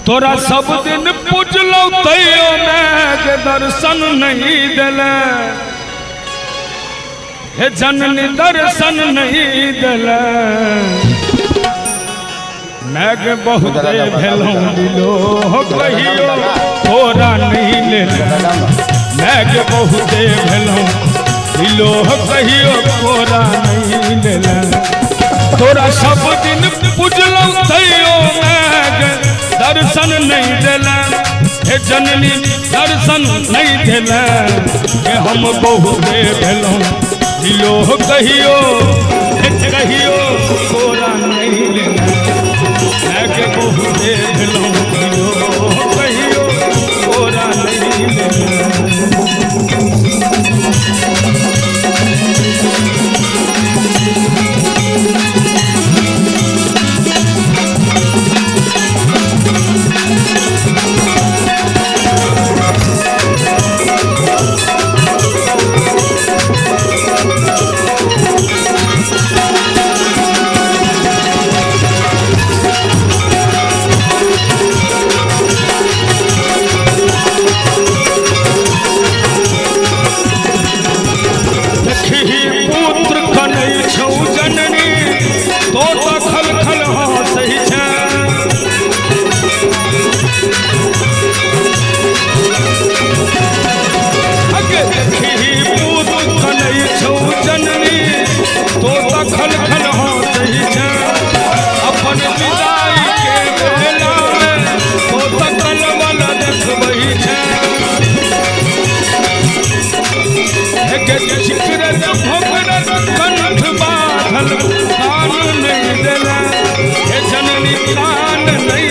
तोरा सब दिन पूजलो तैयो मैं दर्शन नहीं दिले, हे जननी दर्शन नहीं दिले। मैग बहुत भेलों दिलो कहियो तोरा नहीं ले, मैग बहुत भेलों दिलो कहियो तोरा नहीं ले। तोरा सब दिन पूजलो तैयो मैग दर्शन नहीं दिला, हे जननी दर्शन नहीं दिला। कि हम बहुत भेलों दिलो कहियो कहियो तोरा नहीं लेना, मैं बहुत भेलों दिलो कहियो तोरा नहीं लेना। कान नहीं दिला, हे जननी कान नहीं